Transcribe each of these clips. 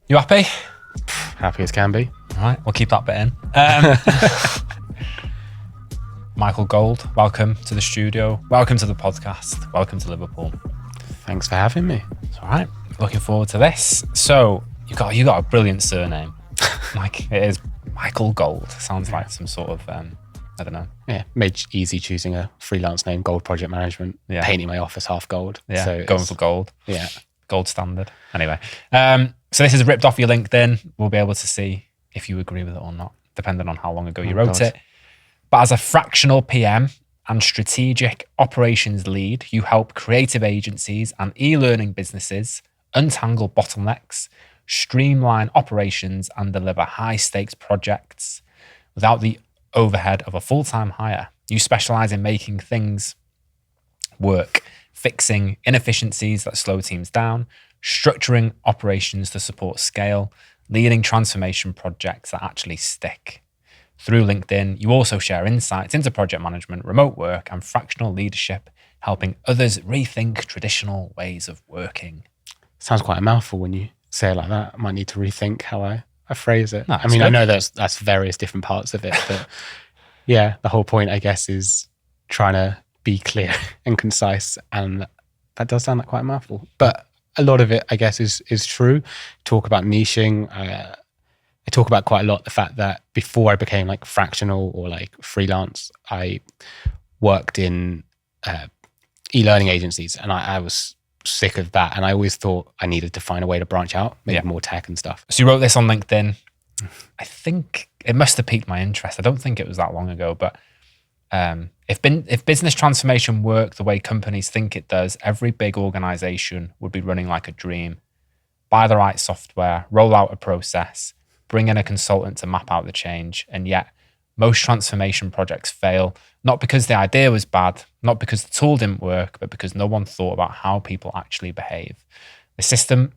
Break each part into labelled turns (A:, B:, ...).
A: You happy?
B: Happy as can be.
A: All right, we'll keep that bit in. Michael Gold, welcome to the studio. Welcome to the podcast. Welcome to Liverpool.
B: Thanks for having me.
A: It's all right. Looking forward to this. So you got a brilliant surname. Like it is Michael Gold. Sounds like some sort of I don't know.
B: Yeah, made easy choosing a freelance name, Gold Project Management.
A: Yeah.
B: Painting my office half gold.
A: Yeah,
B: So
A: going for gold.
B: Yeah.
A: Gold standard. Anyway, so this is ripped off your LinkedIn. We'll be able to see if you agree with it or not, depending on how long ago you wrote it. But as a fractional PM and strategic operations lead, you help creative agencies and e-learning businesses untangle bottlenecks, streamline operations, and deliver high-stakes projects without the overhead of a full-time hire. You specialize in making things work, fixing inefficiencies that slow teams down, structuring operations to support scale, leading transformation projects that actually stick. Through LinkedIn, you also share insights into project management, remote work, and fractional leadership, helping others rethink traditional ways of working.
B: Sounds quite a mouthful when you say it like that. I might need to rethink how I phrase it.
A: No,
B: I mean,
A: good.
B: I know that's various different parts of it, but yeah, the whole point, I guess, is trying to be clear and concise, and that does sound like quite a mouthful. But a lot of it, I guess, is true. Talk about niching. I talk about quite a lot the fact that before I became like fractional or like freelance, I worked in e-learning agencies, and I was sick of that. And I always thought I needed to find a way to branch out, maybe more tech and stuff.
A: So you wrote this on LinkedIn. I think it must have piqued my interest. I don't think it was that long ago, but if business transformation worked the way companies think it does, every big organization would be running like a dream. Buy the right software, roll out a process, bring in a consultant to map out the change. And yet most transformation projects fail, not because the idea was bad, not because the tool didn't work, but because no one thought about how people actually behave. The system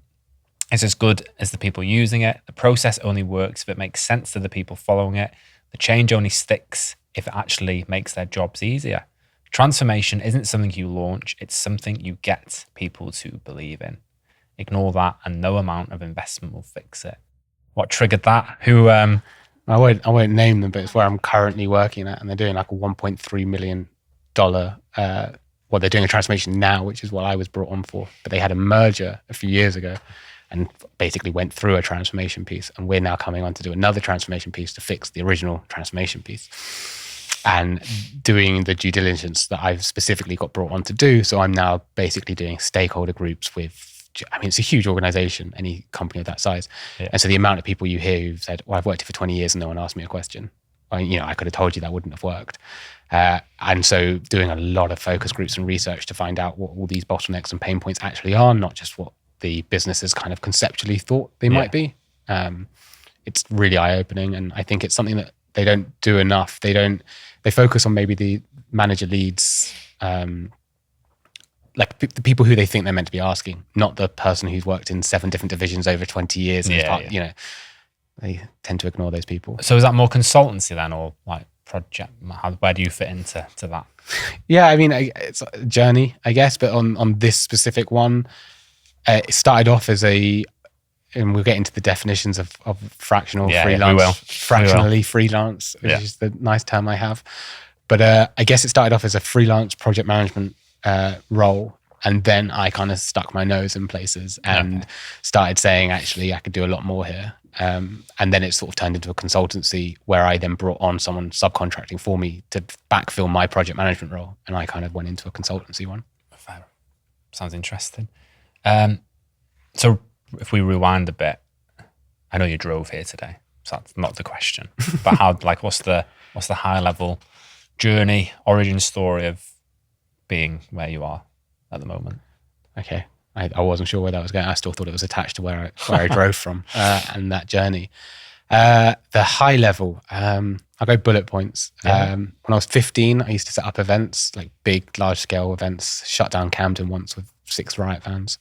A: is as good as the people using it. The process only works if it makes sense to the people following it. The change only sticks if it actually makes their jobs easier. Transformation isn't something you launch, it's something you get people to believe in. Ignore that and no amount of investment will fix it. What triggered that? Who
B: I won't name them, but it's where I'm currently working at, and they're doing like a $1.3 million. Well, they're doing a transformation now, which is what I was brought on for. But they had a merger a few years ago, and basically went through a transformation piece. And we're now coming on to do another transformation piece to fix the original transformation piece, and doing the due diligence that I've specifically got brought on to do. So I'm now basically doing stakeholder groups with. I mean, it's a huge organization, any company of that size. Yeah. And so the amount of people you hear who've said, well, I've worked here for 20 years and no one asked me a question. Well, I could have told you that wouldn't have worked. And so doing a lot of focus groups and research to find out what all these bottlenecks and pain points actually are, not just what the businesses kind of conceptually thought they might be. It's really eye-opening. And I think it's something that they don't do enough. They focus on maybe the manager leads, like the people who they think they're meant to be asking, not the person who's worked in 7 different divisions over 20 years. And they tend to ignore those people.
A: So is that more consultancy then, or like project? Where do you fit into that?
B: Yeah, I mean, it's a journey, I guess. But on this specific one, it started off as and we'll get into the definitions of fractional freelance, fractionally freelance, which is the nice term I have. But I guess it started off as a freelance project management role, and then I kind of stuck my nose in places and started saying, actually, I could do a lot more here. And then it sort of turned into a consultancy where I then brought on someone subcontracting for me to backfill my project management role, and I kind of went into a consultancy one.
A: Fair. Sounds interesting. So if we rewind a bit, I know you drove here today, so that's not the question. But how, like, what's the high level journey, origin story of being where you are at the moment?
B: Okay. I wasn't sure where that was going. I still thought it was attached to where I drove from and that journey. The high level, I'll go bullet points. When I was 15, I used to set up events, like big, large scale events, shut down Camden once with 6 riot vans.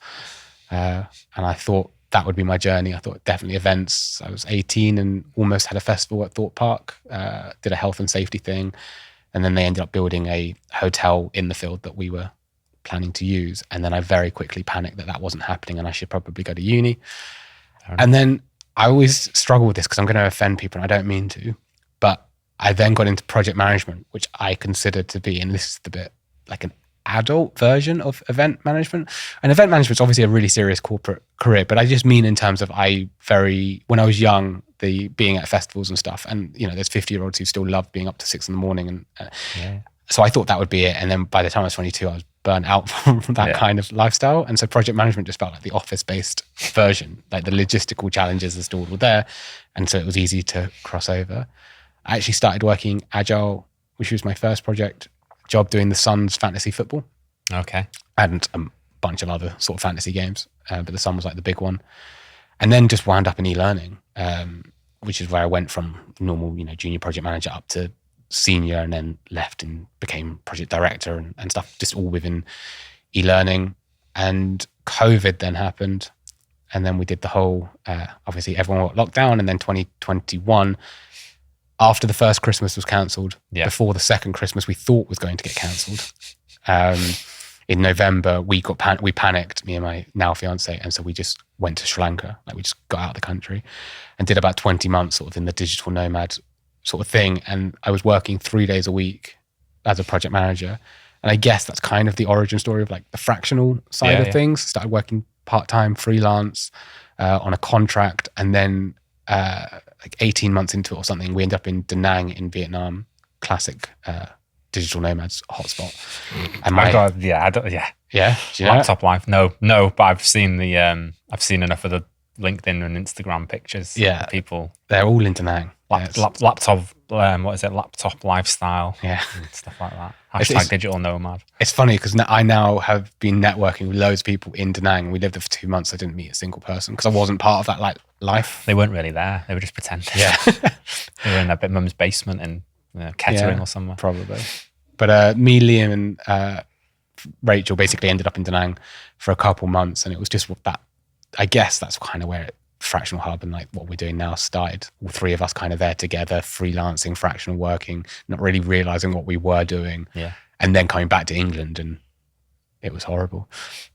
B: And I thought that would be my journey. I thought definitely events. I was 18 and almost had a festival at Thorpe Park, did a health and safety thing. And then they ended up building a hotel in the field that we were planning to use. And then I very quickly panicked that wasn't happening and I should probably go to uni. And then I always struggle with this because I'm going to offend people and I don't mean to, but I then got into project management, which I consider to be, and this is the bit, like an adult version of event management. And event management is obviously a really serious corporate career, but I just mean in terms of when I was young, being at festivals and stuff, and there's 50-year-olds who still love being up to 6 a.m. and so I thought that would be it. And then by the time I was 22, I was burnt out from that kind of lifestyle. And so project management just felt like the office-based version, like the logistical challenges are still there. And so it was easy to cross over. I actually started working Agile, which was my first project job, doing the Suns fantasy football.
A: Okay.
B: And a bunch of other sort of fantasy games. But the Sun was like the big one. And then just wound up in e-learning, which is where I went from normal, junior project manager up to senior, and then left and became project director and stuff, just all within e-learning. And COVID then happened. And then we did the whole, obviously everyone got locked down. And then 2021, after the first Christmas was cancelled, before the second Christmas we thought was going to get cancelled, in November, we panicked, me and my now fiance. And so we just went to Sri Lanka. Like, we just got out of the country and did about 20 months sort of in the digital nomad sort of thing. And I was working 3 days a week as a project manager. And I guess that's kind of the origin story of like the fractional side of things. Started working part-time freelance on a contract. And then like 18 months into it or something, we ended up in Da Nang in Vietnam, classic digital nomads hotspot. And
A: Yeah. Do you know
B: Laptop
A: life? No, but I've seen I've seen enough of the LinkedIn and Instagram pictures.
B: Yeah,
A: people,
B: they're all in Da Nang.
A: Laptop, what is it? Laptop lifestyle.
B: Yeah,
A: and stuff like that. Hashtag digital nomad.
B: It's funny because I now have been networking with loads of people in Da Nang. We lived there for 2 months. I didn't meet a single person because I wasn't part of that like life.
A: They weren't really there. They were just pretending.
B: Yeah,
A: they were in their mum's basement in Kettering or somewhere.
B: Probably. But me, Liam, and Rachel basically ended up in Da Nang for a couple months, and it was just that. I guess that's kind of where Fractional Hub and like what we're doing now started. All three of us kind of there together, freelancing, fractional working, not really realizing what we were doing.
A: Yeah.
B: And then coming back to England, and it was horrible.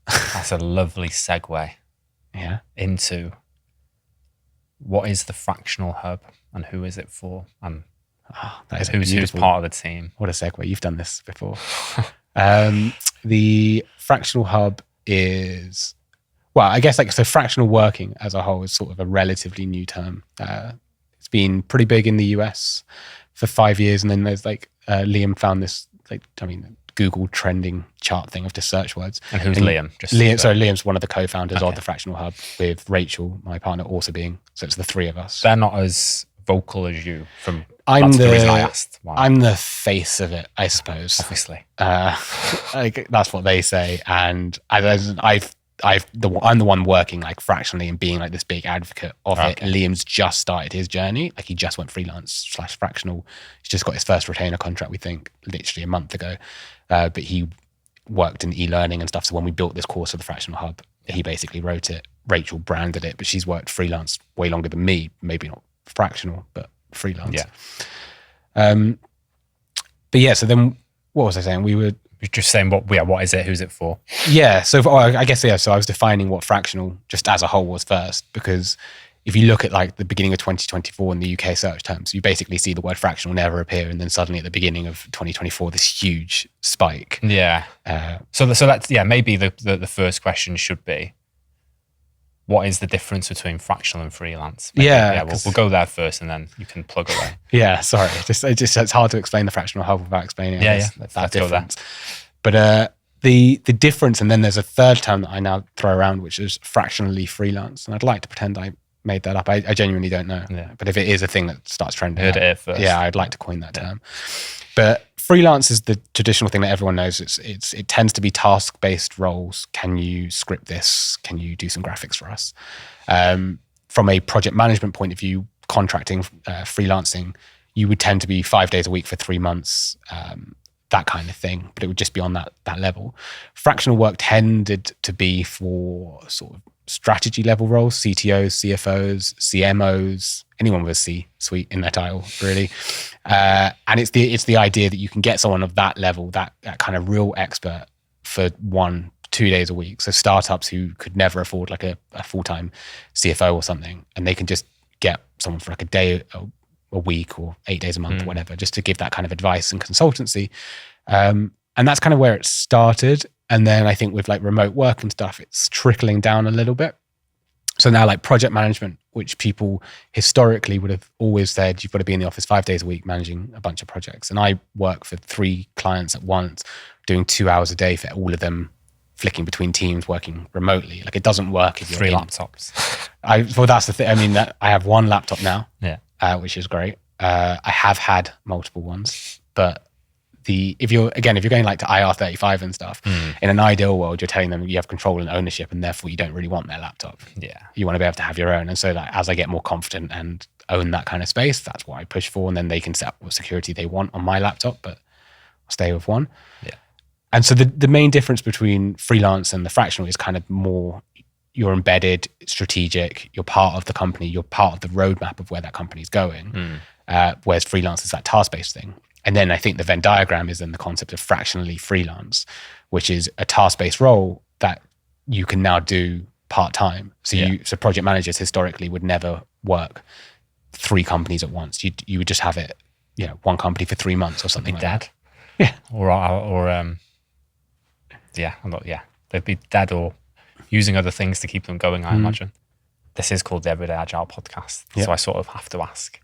A: That's a lovely segue.
B: Yeah.
A: Into what is the Fractional Hub and who is it for? And who's part of the team?
B: What a segue. You've done this before. The Fractional Hub is, well, I guess so fractional working as a whole is sort of a relatively new term. It's been pretty big in the US for 5 years. And then there's Liam found this, Google trending chart thing of just search words.
A: And who's Liam?
B: Liam's one of the co-founders of the Fractional Hub, with Rachel, my partner, also being, so it's the three of us.
A: They're not as vocal as you. That's the reason I asked. Why.
B: I'm the face of it, I suppose.
A: Obviously.
B: That's what they say. And I'm the one working like fractionally and being like this big advocate of it. Liam's just started his journey. Like, he just went freelance / fractional. He's just got his first retainer contract, we think, literally a month ago. But he worked in e-learning and stuff. So when we built this course of the Fractional Hub, he basically wrote it. Rachel branded it, but she's worked freelance way longer than me. Maybe not fractional, but freelance.
A: Yeah.
B: But yeah, so then what was I saying? We were
A: just saying what is it? Who's it for?
B: Yeah. So I guess, so I was defining what fractional just as a whole was first, because if you look at like the beginning of 2024 in the UK search terms, you basically see the word fractional never appear. And then suddenly at the beginning of 2024, this huge spike.
A: Yeah. So that's, maybe the first question should be, what is the difference between fractional and freelance? Maybe, we'll go there first, and then you can plug away.
B: Yeah, sorry. It's hard to explain the Fractional Hub without explaining that difference. But the difference, and then there's a third term that I now throw around, which is fractionally freelance. And I'd like to pretend I made that up. I genuinely don't know. Yeah. But if it is a thing that starts trending,
A: heard it first.
B: Yeah, I'd like to coin that term. But freelance is the traditional thing that everyone knows. It tends to be task-based roles. Can you script this? Can you do some graphics for us? From a project management point of view, contracting, freelancing, you would tend to be 5 days a week for 3 months, that kind of thing. But it would just be on that level. Fractional work tended to be for sort of strategy level roles, CTOs, CFOs, CMOs, anyone with a C-suite in their title, really. And it's the idea that you can get someone of that level, that kind of real expert, for 1-2 2 days a week. So startups who could never afford like a full-time CFO or something, and they can just get someone for like a day a week or 8 days a month, whatever, just to give that kind of advice and consultancy. And that's kind of where it started. And then I think with like remote work and stuff, it's trickling down a little bit. So now like project management, which people historically would have always said, you've got to be in the office 5 days a week managing a bunch of projects. And I work for 3 clients at once, doing 2 hours a day for all of them, flicking between teams, working remotely. Like it doesn't work if you're
A: 3 laptops.
B: Well, that's the thing. I mean, I have 1 laptop now,
A: Yeah.
B: Which is great. I have had multiple ones, but if you're going like to IR35 and stuff, in an ideal world, you're telling them you have control and ownership, and therefore you don't really want their laptop.
A: Yeah.
B: You want to be able to have your own. And so like, as I get more confident and own that kind of space, that's what I push for. And then they can set up what security they want on my laptop, but I'll stay with 1.
A: Yeah.
B: And so the main difference between freelance and the fractional is kind of more you're embedded, strategic, you're part of the company, you're part of the roadmap of where that company's going. Whereas freelance is that task-based thing. And then I think the Venn diagram is in the concept of fractionally freelance, which is a task-based role that you can now do part-time. So so project managers historically would never work 3 companies at once. You would just have it, 1 company for 3 months or something like that. Yeah.
A: They'd be dead or using other things to keep them going, I imagine. This is called the Everyday Agile podcast. So I sort of have to ask,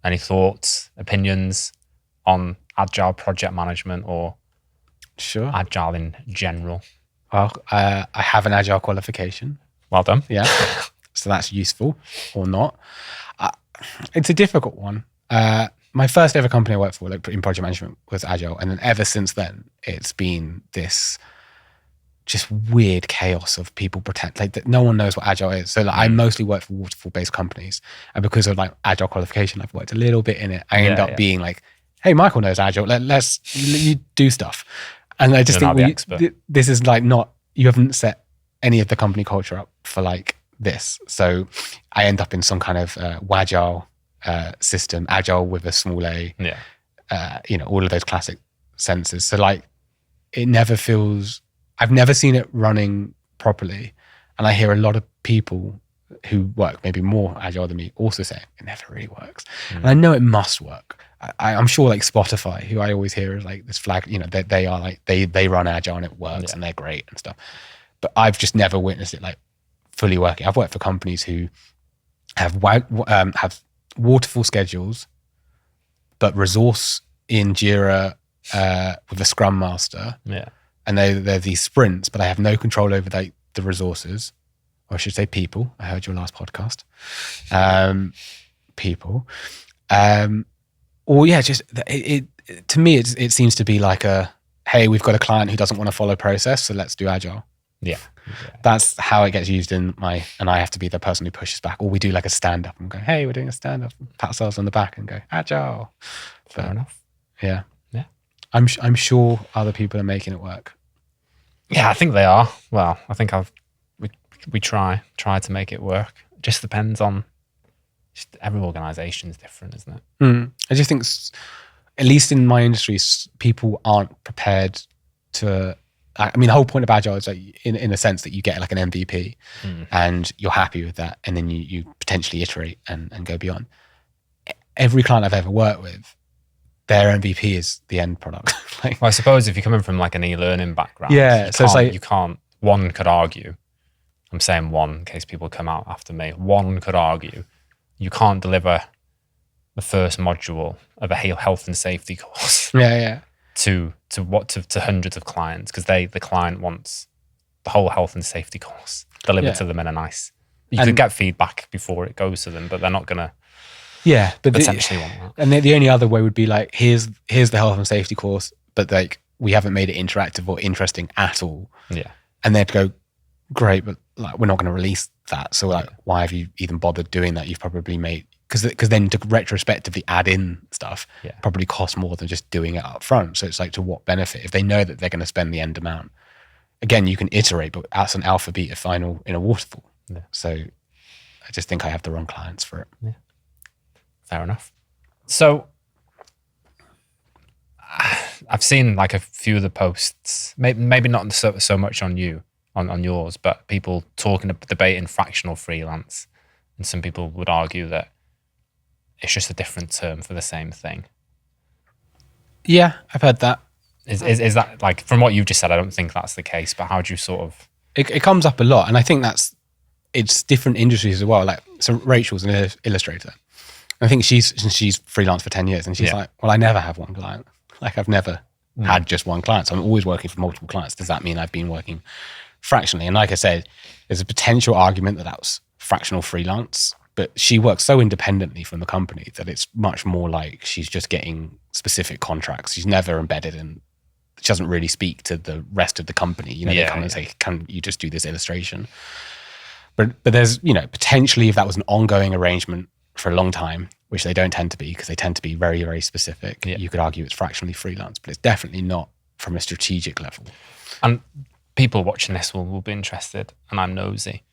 A: any thoughts, opinions on agile project management or
B: Sure.
A: agile in general?
B: Well, I have an agile qualification.
A: Well done.
B: Yeah. So that's useful or not. It's a difficult one. My first ever company I worked for, like in project management, was agile. And then ever since then, it's been this just weird chaos of people pretend like that no one knows what agile is. So like, I mostly work for waterfall-based companies. And because of like agile qualification, I've worked a little bit in it. I end up being like, hey, Michael knows agile. Let's you do stuff. And I just think this is like not, you haven't set any of the company culture up for like this. So I end up in some kind of Wagile system, agile with a small a, all of those classic senses. So like it never feels, I've never seen it running properly. And I hear a lot of people who work maybe more agile than me also saying it never really works. And I know it must work. I'm sure like Spotify, who I always hear is like this flag, they are like, they run agile and it works and they're great and stuff. But I've just never witnessed it like fully working. I've worked for companies who have waterfall schedules, but resource in Jira with a Scrum Master.
A: Yeah.
B: And they're these sprints, but I have no control over the resources, or I should say people. I heard your last podcast. People. Or yeah, just it to me, it seems to be like hey, we've got a client who doesn't want to follow process, so let's do agile.
A: Yeah.
B: That's how it gets used and I have to be the person who pushes back. Or we do like a stand up and go, hey, we're doing a stand up, pat ourselves on the back and go, agile.
A: Fair enough.
B: Yeah.
A: Yeah.
B: I'm sure other people are making it work.
A: Yeah, I think they are. Well, I think we try to make it work. It just depends on, just every organization is different, isn't it?
B: I just think, at least in my industry, people aren't prepared to. I mean, the whole point of agile is like, in a sense that you get like an MVP and you're happy with that, and then you potentially iterate and go beyond. Every client I've ever worked with, their MVP is the end product.
A: Well, I suppose if you're coming from like an e-learning background,
B: so it's like,
A: you can't. One could argue. I'm saying one in case people come out after me. One could argue you can't deliver the first module of a health and safety course. To hundreds of clients, because the client wants the whole health and safety course delivered to them in a nice. You could get feedback before it goes to them, but they're not gonna.
B: Yeah, but
A: potentially want that.
B: And the only other way would be like, here's the health and safety course, but like we haven't made it interactive or interesting at all.
A: Yeah,
B: and they'd go, great, but like we're not going to release that. So like, why have you even bothered doing that? You've probably made. Because then to retrospectively add in stuff probably costs more than just doing it up front. So it's like, to what benefit? If they know that they're going to spend the end amount, again, you can iterate, but that's an alpha beta final in a waterfall. Yeah. So I just think I have the wrong clients for it.
A: Yeah. Fair enough. So I've seen like a few of the posts, maybe not so much on you, on yours, but people debating fractional freelance, and some people would argue that it's just a different term for the same thing.
B: Yeah, I've heard that.
A: Is that, like, from what you've just said, I don't think that's the case, but how do you sort of...
B: It comes up a lot, and I think it's different industries as well. Like, so Rachel's an illustrator. I think she's freelance for 10 years, and she's like, well, I never have one client. Like, I've never had just one client. So I'm always working for multiple clients. Does that mean I've been working fractionally? And like I said, there's a potential argument that was fractional freelance, but she works so independently from the company that it's much more like she's just getting specific contracts. She's never embedded in, she doesn't really speak to the rest of the company. You know, they come and say, can you just do this illustration? But there's, you know, potentially if that was an ongoing arrangement for a long time, which they don't tend to be because they tend to be very, very specific, you could argue it's fractionally freelance, but it's definitely not from a strategic level.
A: And people watching this will be interested, and I'm nosy.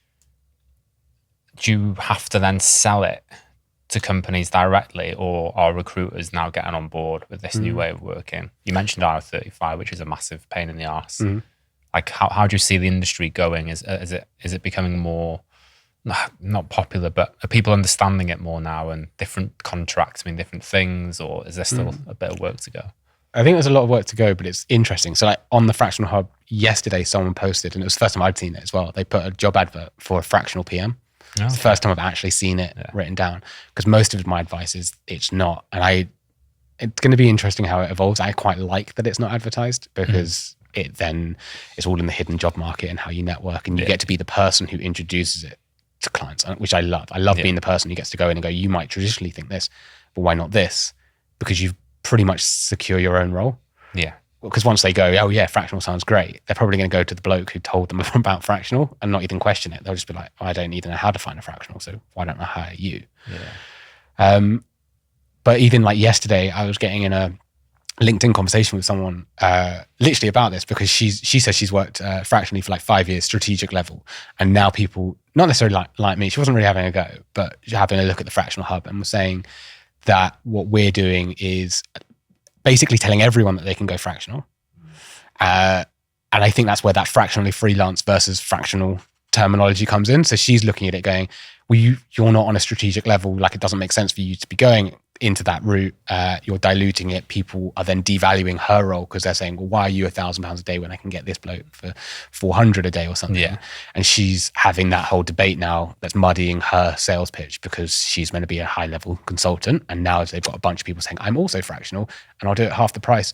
A: Do you have to then sell it to companies directly, or are recruiters now getting on board with this new way of working? You mentioned IR35, which is a massive pain in the arse. Like, how do you see the industry going? Is it becoming more, not popular, but are people understanding it more now, and different contracts mean different things, or is there still a bit of work to go?
B: I think there's a lot of work to go, but it's interesting. So, like, on the Fractional Hub yesterday, someone posted, and it was the first time I'd seen it as well. They put a job advert for a fractional PM. Okay. It's the first time I've actually seen it written down, because most of my advice is it's not. And it's going to be interesting how it evolves. I quite like that it's not advertised, because it then is all in the hidden job market and how you network, and you get to be the person who introduces it to clients, which I love. I love being the person who gets to go in and go, you might traditionally think this, but why not this? Because you've pretty much secure your own role. Yeah. Because once they go, oh yeah, fractional sounds great, they're probably going to go to the bloke who told them about fractional and not even question it. They'll just be like, oh, I don't even know how to find a fractional, so why don't I hire you? Yeah. But even like yesterday, I was getting in a LinkedIn conversation with someone literally about this, because she says she's worked fractionally for like 5 years, strategic level, and now people, not necessarily like me, she wasn't really having a go, but having a look at the Fractional Hub, and was saying that what we're doing is basically telling everyone that they can go fractional. And I think that's where that fractionally freelance versus fractional terminology comes in. So she's looking at it going, well, you're not on a strategic level. Like, it doesn't make sense for you to be going into that route. You're diluting it. People are then devaluing her role, because they're saying, well, why are you £1,000 a day when I can get this bloke for 400 a day or something? Yeah. And she's having that whole debate now that's muddying her sales pitch, because she's meant to be a high level consultant. And now they've got a bunch of people saying, I'm also fractional and I'll do it half the price.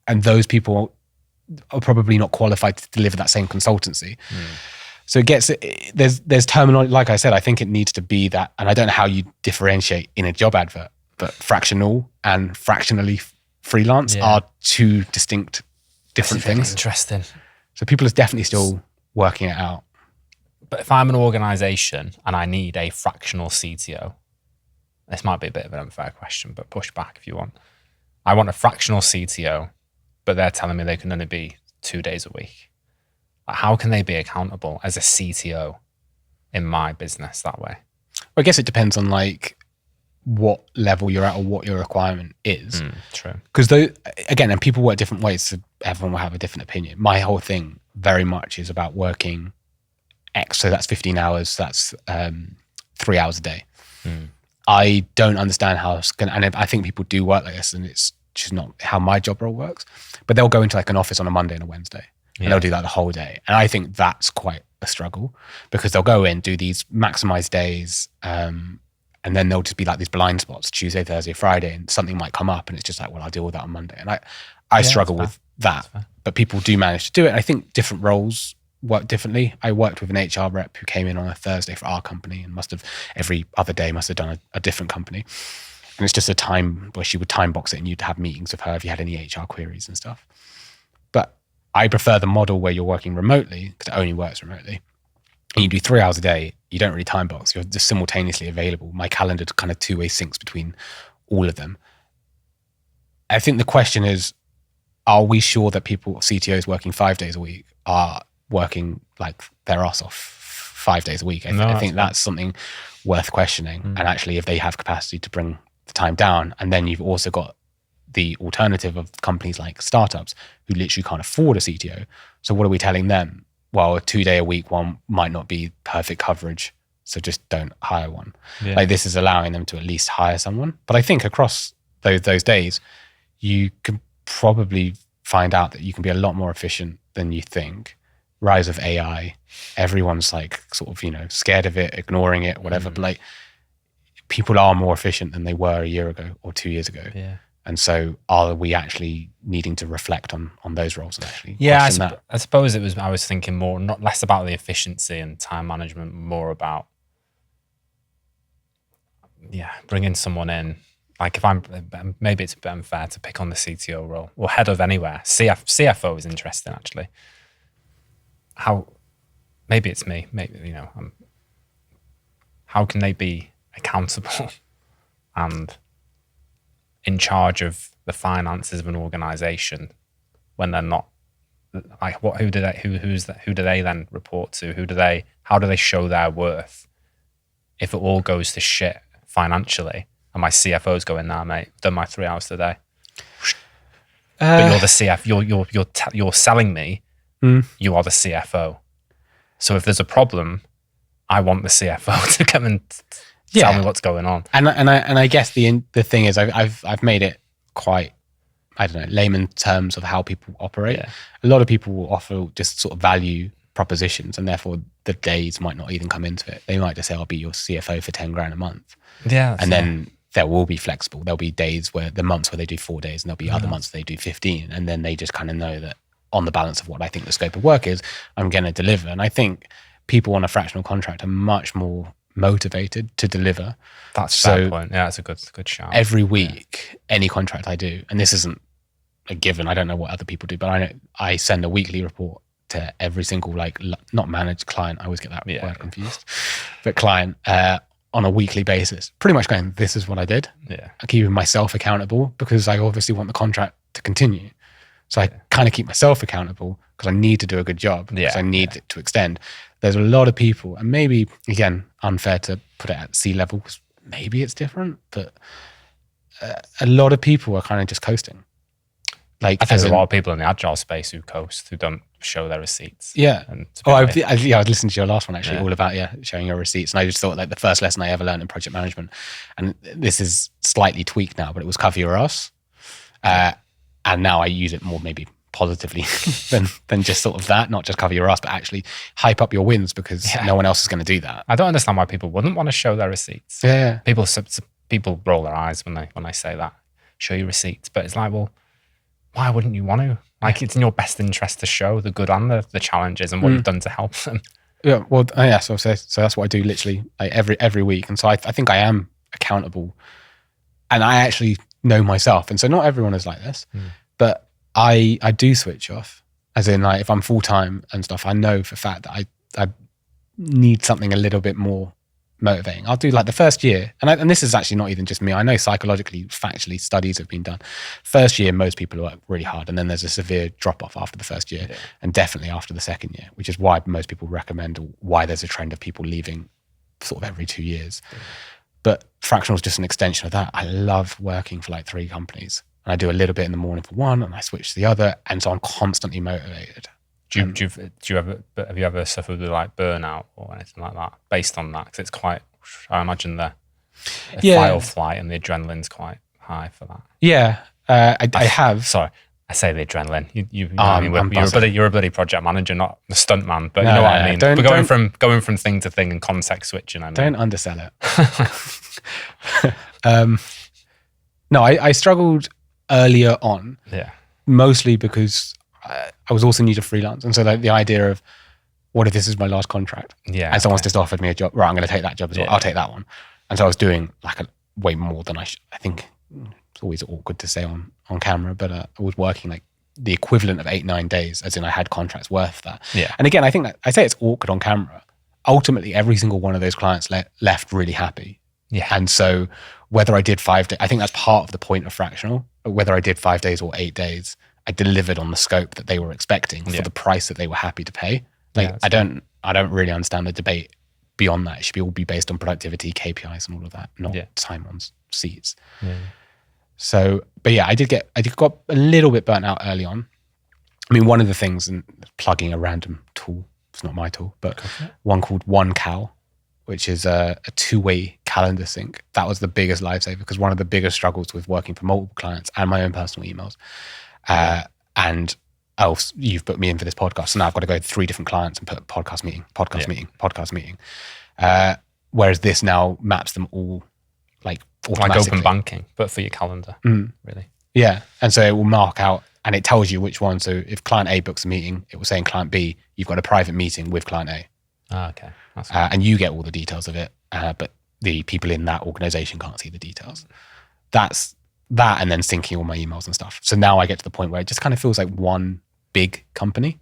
B: And those people are probably not qualified to deliver that same consultancy. So there's terminology. Like I said, I think it needs to be that, and I don't know how you differentiate in a job advert, but fractional and fractionally freelance are two distinct, different things.
A: Interesting.
B: So people are definitely still working it out.
A: But if I'm an organization and I need a fractional CTO, this might be a bit of an unfair question, but push back if you want. I want a fractional CTO, but they're telling me they can only be 2 days a week. How can they be accountable as a CTO in my business that way?
B: Well, I guess it depends on like what level you're at or what your requirement is.
A: True.
B: Because again, and people work different ways, so everyone will have a different opinion. My whole thing very much is about working X, so that's 15 hours, that's 3 hours a day. I don't understand how it's going to, and I think people do work like this, and it's just not how my job role works. But they'll go into like an office on a Monday and a Wednesday, and they'll do that the whole day. And I think that's quite a struggle, because they'll go in, do these maximized days, and then there'll just be like these blind spots, Tuesday, Thursday, Friday, and something might come up and it's just like, well, I'll deal with that on Monday. And I struggle with that, but people do manage to do it. I think different roles work differently. I worked with an HR rep who came in on a Thursday for our company and must have every other day must have done a different company. And it's just a time where she would time box it and you'd have meetings with her if you had any HR queries and stuff. But I prefer the model where you're working remotely, because it only works remotely. And you do 3 hours a day, you don't really time box, you're just simultaneously available. My calendar kind of two-way syncs between all of them. I think the question is, are we sure that people, CTOs working 5 days a week, are working like their ass off 5 days a week? I think that's something worth questioning. And actually, if they have capacity to bring the time down, and then you've also got the alternative of companies like startups who literally can't afford a CTO. So what are we telling them? well, a 2-day a week one might not be perfect coverage, so just don't hire one.
A: Yeah.
B: Like this is allowing them to at least hire someone. But I think across those days, you can probably find out that you can be a lot more efficient than you think. Rise of AI, everyone's like sort of, scared of it, ignoring it, whatever. But like people are more efficient than they were a year ago or 2 years ago.
A: Yeah.
B: And so are we actually needing to reflect on those roles and actually
A: Yeah,
B: question that?
A: I suppose I was thinking more, not less about the efficiency and time management, more about, bringing someone in. Like maybe it's a bit unfair to pick on the CTO role or head of anywhere. CFO is interesting, actually. Maybe it's me, how can they be accountable and in charge of the finances of an organization when they're not, like, who do they then report to? How do they show their worth if it all goes to shit financially and my CFO's going, nah, mate, I've done my 3 hours today. But you're the CF, you're selling me, you are the CFO. So if there's a problem, I want the CFO to come and tell me what's going on.
B: And I guess the thing is, I've made it quite, I don't know, layman terms of how people operate.
A: Yeah.
B: A lot of people will offer just sort of value propositions, and therefore the days might not even come into it. They might just say, I'll be your CFO for 10 grand a month.
A: Yeah.
B: And then there will be flexible. There'll be months where they do 4 days, and there'll be other months they do 15. And then they just kind of know that on the balance of what I think the scope of work is, I'm going to deliver. And I think people on a fractional contract are much more motivated to deliver.
A: That's a fair point. Yeah, that's a good shout.
B: Every week, any contract I do, and this isn't a given, I don't know what other people do, but I know I send a weekly report to every single, not managed client, I always get that word confused, but client on a weekly basis, pretty much going, this is what I did.
A: Yeah.
B: I'm keeping myself accountable because I obviously want the contract to continue. So I kind of keep myself accountable because I need to do a good job, because I need it to extend. There's a lot of people, and maybe, again, unfair to put it at sea level, because maybe it's different, but a lot of people are kind of just coasting.
A: I think there's a lot of people in the agile space who coast, who don't show their receipts.
B: Yeah. I listened to your last one, actually, all about showing your receipts. And I just thought, like, the first lesson I ever learned in project management, and this is slightly tweaked now, but it was cover your ass. And now I use it more maybe positively than just sort of that, not just cover your ass, but actually hype up your wins, because no one else is going to do that.
A: I don't understand why people wouldn't want to show their receipts.
B: Yeah.
A: People roll their eyes when I say that, show your receipts. But it's like, well, why wouldn't you want to? Like, it's in your best interest to show the good and the challenges and what you've done to help them.
B: Yeah, well, yeah. So that's what I do literally, like, every week, and so I think I am accountable, and I actually know myself, and so not everyone is like this, but I do switch off. As in, like, if I'm full time and stuff, I know for a fact that I need something a little bit more motivating. I'll do, like, the first year, and this is actually not even just me. I know psychologically, factually, studies have been done. First year, most people work really hard, and then there's a severe drop off after the first year, and definitely after the second year, which is why most people recommend, or why there's a trend of people leaving sort of every 2 years. But fractional is just an extension of that. I love working for like 3 companies, and I do a little bit in the morning for one, and I switch to the other, and so I'm constantly motivated.
A: Have you ever suffered with, like, burnout or anything like that based on that? Because it's quite, I imagine the fight or flight and the adrenaline's quite high for that.
B: Yeah, I have.
A: Sorry, I say the adrenaline. You know what I mean? You're a bloody project manager, not the stunt man. But you know what I mean. But going from thing to thing and context switching. I mean.
B: Don't undersell it. No, I struggled earlier on.
A: Yeah.
B: Mostly because I was also new to freelance, and so the idea of, what if this is my last contract?
A: Yeah.
B: And someone's just offered me a job. Right, I'm going to take that job as well. I'll take that one. And so I was doing like way more than I think. It's always awkward to say on camera, but I was working like the equivalent of 8-9 days, as in I had contracts worth that.
A: Yeah.
B: And again, I think that I say it's awkward on camera. Ultimately, every single one of those clients left really happy.
A: Yeah.
B: And so whether I did 5 days, I think that's part of the point of fractional. Whether I did 5 days or 8 days, I delivered on the scope that they were expecting for the price that they were happy to pay. Like, I don't really understand the debate beyond that. It should all be based on productivity, KPIs, and all of that, not time on seats.
A: Yeah.
B: So, but yeah, I got a little bit burnt out early on. I mean, one of the things, and plugging a random tool it's not my tool, but one called OneCal, which is a two-way calendar sync. That was the biggest lifesaver, because one of the biggest struggles with working for multiple clients and my own personal emails. And you've put me in for this podcast, so now I've got to go to 3 different clients and put podcast meeting. Whereas this now maps them all like automatically.
A: Like open banking, but for your calendar, really.
B: Yeah, and so it will mark out, and it tells you which one. So if client A books a meeting, it will say in client B, you've got a private meeting with client A.
A: Okay. That's
B: and you get all the details of it, but the people in that organization can't see the details. That's that, and then syncing all my emails and stuff. So now I get to the point where it just kind of feels like one big company.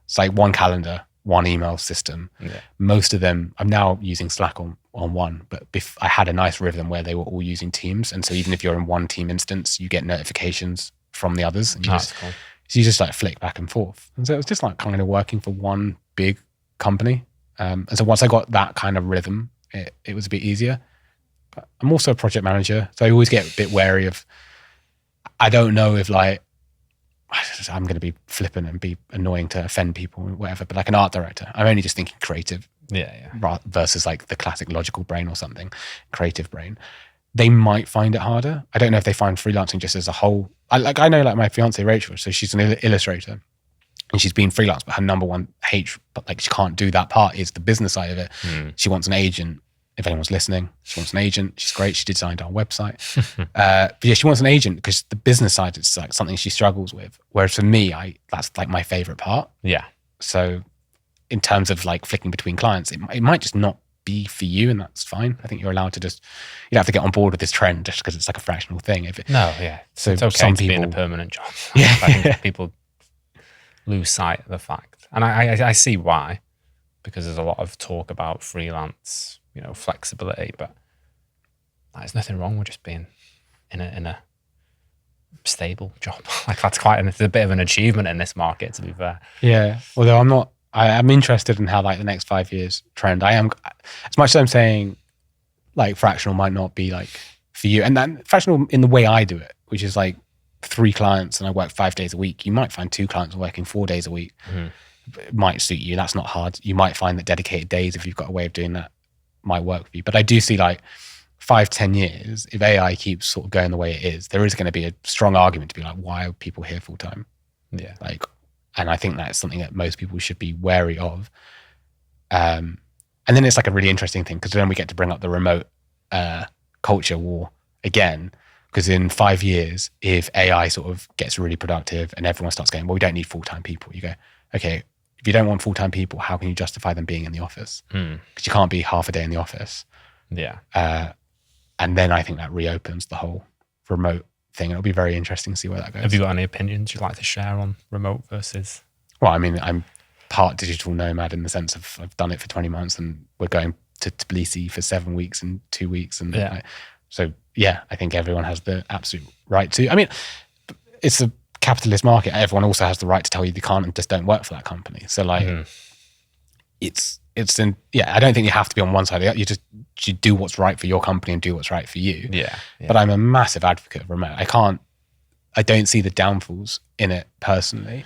B: It's like one calendar, one email system.
A: Yeah.
B: Most of them, I'm now using Slack on one, but I had a nice rhythm where they were all using Teams. And so even if you're in one team instance, you get notifications from the others. And
A: cool.
B: So you just like flick back and forth. And so it was just like kind of working for one big company. And so once I got that kind of rhythm, it was a bit easier. But I'm also a project manager, so I always get a bit wary of, I don't know if like, I'm going to be flippant and be annoying to offend people or whatever, but like an art director, I'm only just thinking creative versus like the classic logical brain or something, creative brain. They might find it harder. I don't know if they find freelancing just as a whole. I know like my fiance Rachel, so she's an illustrator and she's been freelance, but her number one but like she can't do that part is the business side of it. She wants an agent. If anyone's listening, she wants an agent. She's great. She designed our website. But yeah, she wants an agent because the business side is like something she struggles with. Whereas for me, that's like my favorite part.
A: Yeah.
B: So in terms of like flicking between clients, it might just not be for you, and that's fine. I think you're allowed to you don't have to get on board with this trend just because it's like a fractional thing.
A: So it's okay to be in a permanent job.
B: Yeah.
A: I think people lose sight of the fact. And I see why, because there's a lot of talk about freelance, flexibility, but there's nothing wrong with just being in a stable job. Like that's it's a bit of an achievement in this market, to be fair.
B: Yeah. Although I'm interested in how like the next 5 years trend. I am, as much as I'm saying like fractional might not be like for you, and then fractional in the way I do it, which is like 3 clients and I work 5 days a week. You might find 2 clients working 4 days a week. It might suit you. That's not hard. You might find that dedicated days, if you've got a way of doing that, might work for you. But I do see like 5-10 years, if AI keeps sort of going the way it is, there is going to be a strong argument to be like, why are people here full time?
A: Yeah.
B: And I think that's something that most people should be wary of. And then it's like a really interesting thing, because then we get to bring up the remote culture war again. Because in 5 years, if AI sort of gets really productive and everyone starts going, well, we don't need full-time people. You go, okay, if you don't want full-time people, how can you justify them being in the office? Because you can't be half a day in the office.
A: Yeah.
B: And then I think that reopens the whole remote thing. It'll be very interesting to see where that goes.
A: Have you got any opinions you'd like to share on remote versus?
B: Well, I mean, I'm part digital nomad in the sense of I've done it for 20 months and we're going to Tbilisi for 7 weeks and 2 weeks. And so, yeah, I think everyone has the absolute right to. I mean, it's a capitalist market. Everyone also has the right to tell you they can't and just don't work for that company. So like, I don't think you have to be on one side. You do what's right for your company and do what's right for you.
A: Yeah.
B: But I'm a massive advocate of remote. I don't see the downfalls in it personally.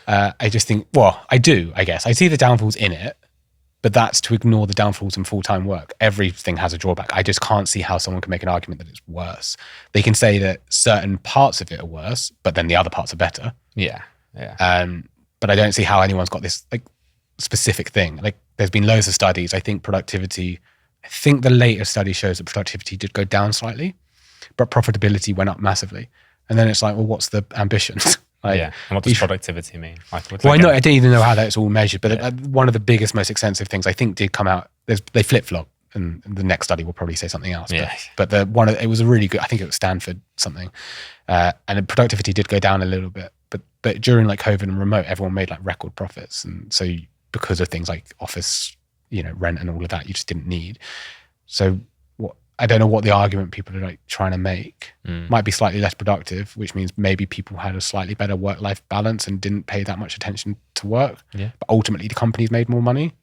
B: I just think, I do, I guess. I see the downfalls in it, but that's to ignore the downfalls in full-time work. Everything has a drawback. I just can't see how someone can make an argument that it's worse. They can say that certain parts of it are worse, but then the other parts are better.
A: Yeah. Yeah.
B: But I don't see how anyone's got this like specific thing. Like there's been loads of studies. I think the latest study shows that productivity did go down slightly, but profitability went up massively. And then it's like, well, what's the ambition?
A: And what does productivity mean? I
B: don't even know how that's all measured, but one of the biggest, most extensive things I think did come out, they flip-flop, and the next study will probably say something else.
A: Yeah.
B: But it was a really good, I think it was Stanford something, and the productivity did go down a little bit. But during like COVID and remote, everyone made like record profits. And so because of things like office, rent and all of that, you just didn't need. So I don't know what the argument people are like trying to make. Might be slightly less productive, which means maybe people had a slightly better work-life balance and didn't pay that much attention to work.
A: Yeah.
B: But ultimately the company's made more money,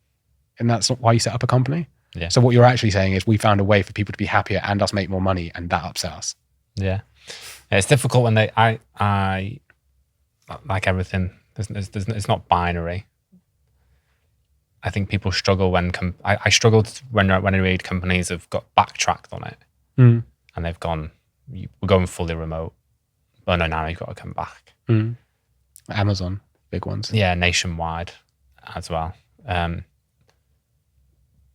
B: and that's not why you set up a company.
A: Yeah.
B: So what you're actually saying is we found a way for people to be happier and us make more money, and that upset us.
A: Yeah. It's difficult when I like everything. It's not binary. I think people struggle when I struggled when I read companies have got backtracked on it
B: Mm.
A: and they've gone, we're going fully remote. Oh no, now you've got to come back.
B: Mm. Amazon, big ones.
A: Yeah, nationwide as well.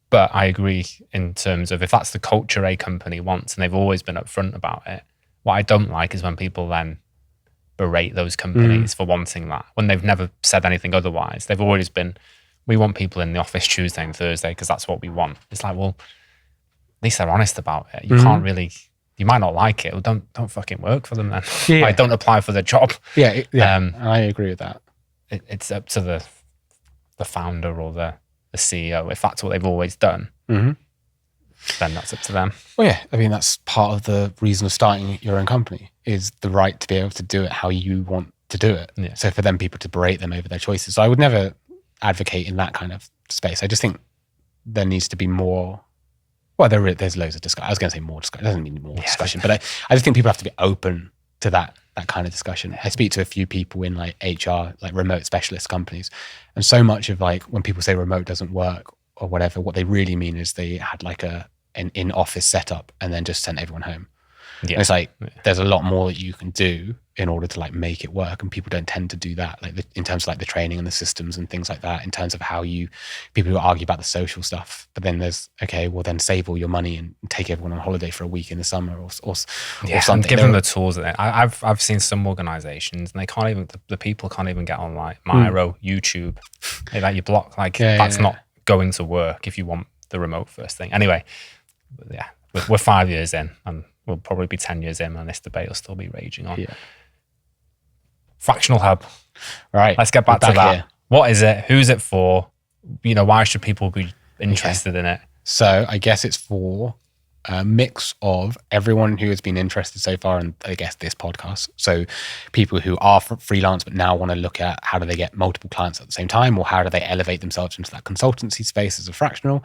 A: But I agree in terms of if that's the culture a company wants and they've always been upfront about it. What I don't like is when people then berate those companies for wanting that when they've never said anything otherwise. They've always been, we want people in the office Tuesday and Thursday because that's what we want. It's like, well, at least they're honest about it. You can't really, you might not like it. Well, don't fucking work for them then.
B: Yeah.
A: Like, don't apply for the job.
B: Yeah, I agree with that.
A: It's up to the founder or the CEO. If that's what they've always done,
B: Mm-hmm.
A: then that's up to them.
B: Well, yeah, I mean, that's part of the reason of starting your own company is the right to be able to do it how you want to do it.
A: Yeah.
B: So for them, people to berate them over their choices. So I would never advocate in that kind of space. I just think there needs to be more. Well, there's loads of discussion. I was going to say more discussion. It doesn't mean more discussion, but I just think people have to be open to that kind of discussion. I speak to a few people in like HR, like remote specialist companies, and so much of like when people say remote doesn't work or whatever, what they really mean is they had like an in-office setup and then just sent everyone home.
A: Yeah.
B: And it's like there's a lot more that you can do in order to like make it work, and people don't tend to do that. Like in terms of like the training and the systems and things like that. In terms of how people who argue about the social stuff, but then there's then save all your money and take everyone on holiday for a week in the summer or something.
A: And give them the tools. I've seen some organisations and they can't even the people can't even get on like Miro, YouTube. They let you block that's not going to work if you want the remote first thing. Anyway, yeah, we're 5 years in and we'll probably be 10 years in and this debate will still be raging on.
B: Yeah.
A: Fractional Hub.
B: Right.
A: Let's get back to that.
B: Here.
A: What is it? Who's it for? Why should people be interested in it?
B: So I guess it's for a mix of everyone who has been interested so far in, I guess, this podcast. So people who are freelance but now want to look at how do they get multiple clients at the same time, or how do they elevate themselves into that consultancy space as a fractional,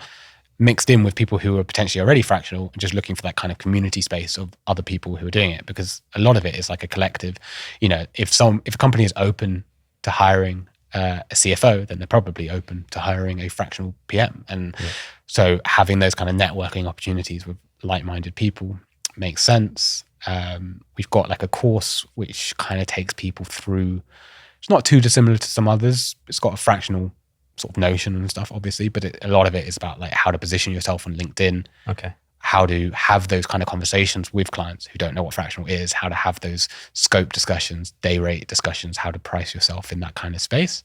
B: mixed in with people who are potentially already fractional and just looking for that kind of community space of other people who are doing it. Because a lot of it is like a collective. If a company is open to hiring a CFO, then they're probably open to hiring a fractional PM. And so having those kind of networking opportunities with like-minded people makes sense. We've got like a course which kind of takes people through, it's not too dissimilar to some others. It's got a fractional sort of notion and stuff, obviously, but a lot of it is about like how to position yourself on LinkedIn.
A: Okay.
B: How to have those kind of conversations with clients who don't know what fractional is, how to have those scope discussions, day rate discussions, how to price yourself in that kind of space,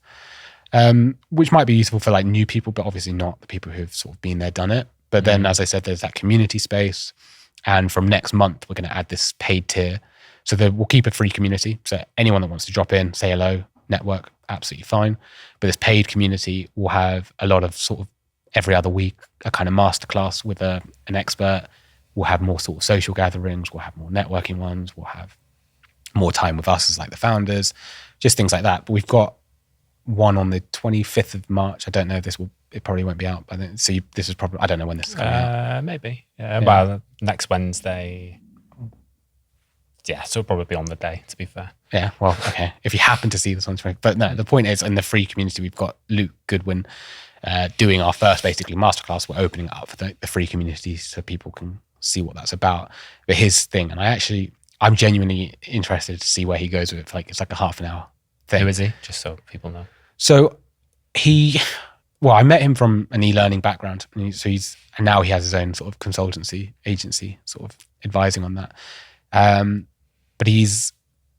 B: which might be useful for like new people, but obviously not the people who've sort of been there, done it. But then, as I said, there's that community space. And from next month, we're going to add this paid tier. So we'll keep a free community. So anyone that wants to drop in, say hello, network, absolutely fine. But this paid community will have a lot of sort of every other week, a kind of masterclass with an expert. We'll have more sort of social gatherings. We'll have more networking ones. We'll have more time with us as like the founders, just things like that. But we've got one on the 25th of March. I don't know if it probably won't be out by then. So this is probably, I don't know when this is coming out.
A: Maybe. Yeah. Well, next Wednesday. Yeah, so it'll probably be on the day, to be fair.
B: Yeah, well, okay. If you happen to see this on Twitter. But no, the point is, in the free community, we've got Luke Goodwin doing our first basically masterclass. We're opening it up for the free community so people can see what that's about. But his thing, and I'm genuinely interested to see where he goes with it. It's like a half an hour thing.
A: Who is he? Just so people know.
B: So I met him from an e-learning background. And now he has his own sort of consultancy agency, sort of advising on that. But he's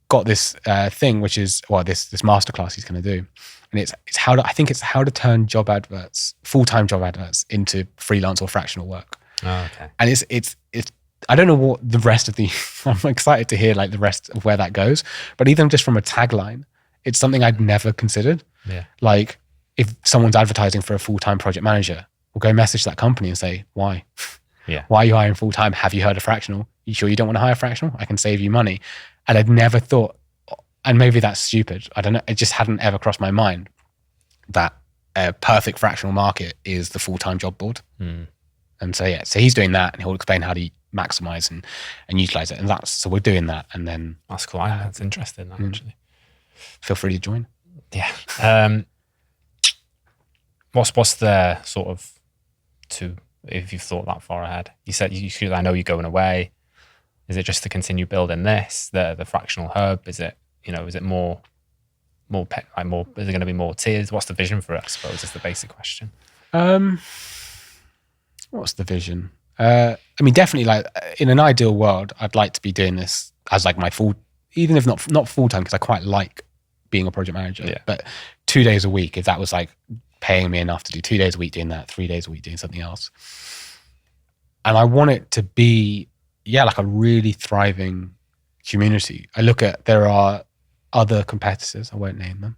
B: got this thing, which is this masterclass he's going to do, and it's how to turn job adverts, full-time job adverts, into freelance or fractional work.
A: Oh, okay.
B: And it's I don't know what the rest of the. I'm excited to hear like the rest of where that goes. But even just from a tagline, it's something I'd never considered.
A: Yeah.
B: Like if someone's advertising for a full-time project manager, we'll go message that company and say why.
A: Yeah.
B: Why are you hiring full-time? Have you heard of fractional? You sure you don't want to hire fractional? I can save you money. And I'd never thought, and maybe that's stupid, I don't know, it just hadn't ever crossed my mind that a perfect fractional market is the full-time job board. And so he's doing that, and he'll explain how to maximize and utilize it. And so we're doing that. And then
A: that's cool. That's interesting, actually.
B: Feel free to join.
A: Yeah. What's the sort of if you've thought that far ahead? You said I know you're going away. Is it just to continue building this, the fractional hub? Is it, is it more, is it going to be more tiers? What's the vision for it, I suppose, is the basic question.
B: What's the vision? I mean, definitely, like, in an ideal world, I'd like to be doing this as like my full, even if not full time, because I quite like being a project manager.
A: Yeah.
B: But 2 days a week, if that was like paying me enough to do 2 days a week doing that, 3 days a week doing something else. And I want it to be, like a really thriving community. I look at, there are other competitors, I won't name them,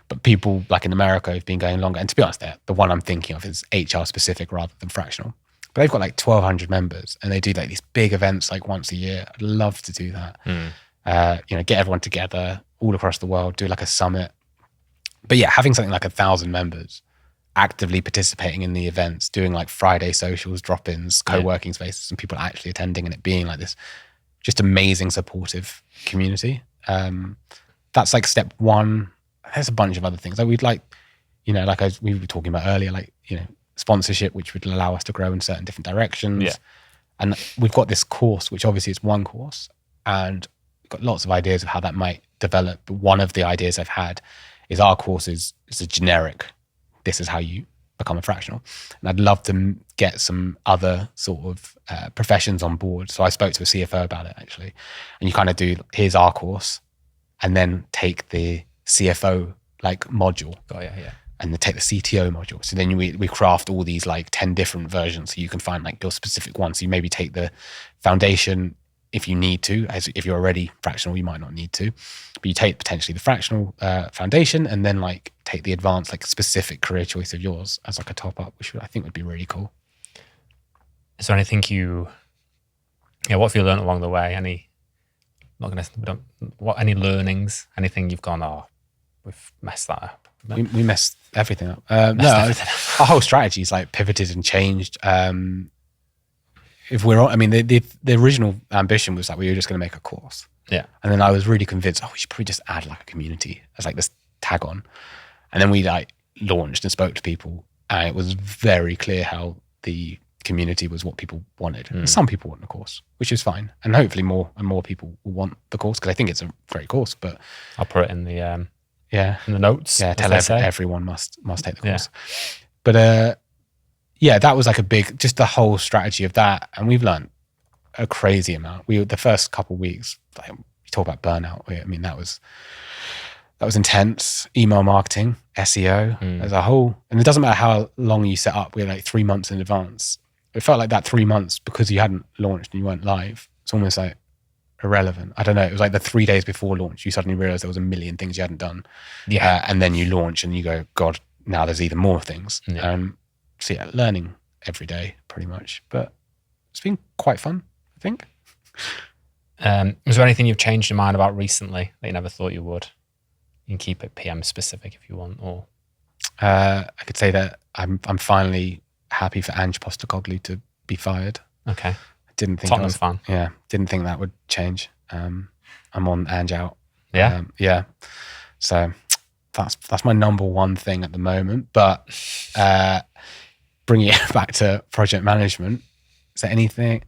B: but people like in America who've been going longer. And to be honest, the one I'm thinking of is HR specific rather than fractional. But they've got like 1,200 members and they do like these big events like once a year. I'd love to do that. Get everyone together all across the world, do like a summit. But yeah, having something like 1,000 members actively participating in the events, doing like Friday socials, drop-ins, co-working spaces, and people actually attending, and it being like this just amazing supportive community. That's like step one. There's a bunch of other things. Like we'd like, as we were talking about earlier, like, sponsorship, which would allow us to grow in certain different directions. Yeah. And we've got this course, which obviously is one course, and we've got lots of ideas of how that might develop. But one of the ideas I've had is our course is a generic, this is how you become a fractional. And I'd love to get some other sort of professions on board. So I spoke to a CFO about it actually. And you kind of do, here's our course, and then take the CFO like module.
A: Oh yeah.
B: And then take the CTO module. So then we craft all these like 10 different versions. So you can find like your specific one. So you maybe take the foundation if you need to, as if you're already fractional, you might not need to, but you take potentially the fractional foundation and then like take the advanced, like specific career choice of yours as like a top up, which I think would be really cool.
A: Is there anything what have you learned along the way? Any learnings, anything you've gone, we've messed that up?
B: We messed everything up. Our whole strategy is like pivoted and changed. The original ambition was that we were just going to make a course.
A: Yeah.
B: And then I was really convinced, we should probably just add like a community as like this tag on. And then we like launched and spoke to people, and it was very clear how the community was what people wanted. And some people want the course, which is fine. And hopefully more and more people will want the course, because I think it's a great course. But
A: I'll put it in the in the notes.
B: Yeah, tell everyone must take the course. But that was like a big, just the whole strategy of that. And we've learned a crazy amount. The first couple of weeks, like, you talk about burnout. I mean, that was intense. Email marketing, SEO as a whole. And it doesn't matter how long you set up. We're like 3 months in advance. It felt like that 3 months, because you hadn't launched and you weren't live, it's almost like irrelevant. I don't know. It was like the 3 days before launch, you suddenly realized there was a million things you hadn't done. Yeah. And then you launch and you go, God, now there's even more things. Yeah. So yeah, learning every day pretty much, but it's been quite fun, I think.
A: Was there anything you've changed your mind about recently that you never thought you would? You can keep it PM specific if you want, or
B: I could say that I'm finally happy for Ange Postecoglou to be fired.
A: Okay.
B: I didn't think
A: Tottenham fan.
B: Yeah, didn't think that would change. I'm on Ange out.
A: Yeah.
B: Yeah. So that's my number one thing at the moment. But bringing it back to project management, is there anything?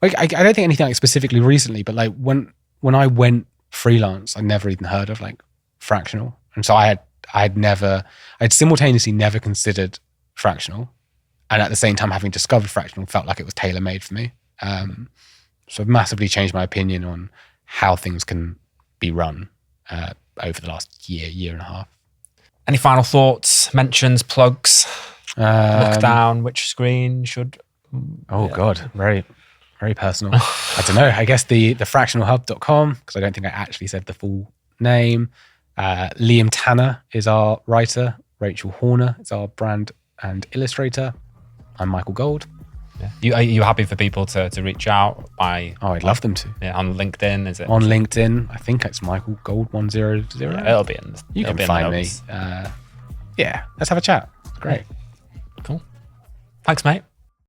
B: Like I don't think anything like specifically recently, but like when I went freelance, I never even heard of like fractional, and so I'd simultaneously never considered fractional, and at the same time having discovered fractional felt like it was tailor made for me. So I've massively changed my opinion on how things can be run over the last year and a half.
A: Any final thoughts, mentions, plugs? Look down which screen should...
B: God, very, very personal. I don't know. I guess the fractionalhub.com, because I don't think I actually said the full name. Liam Tanner is our writer. Rachel Horner is our brand and illustrator. I'm Michael Gold.
A: Yeah. Are you happy for people to reach out by...
B: I'd love them to.
A: Yeah, on LinkedIn, is it?
B: On LinkedIn, I think it's Michael Gold 100.
A: Yeah, it'll be in the
B: You can find me. Let's have a chat. It's great.
A: Cool. Thanks, mate.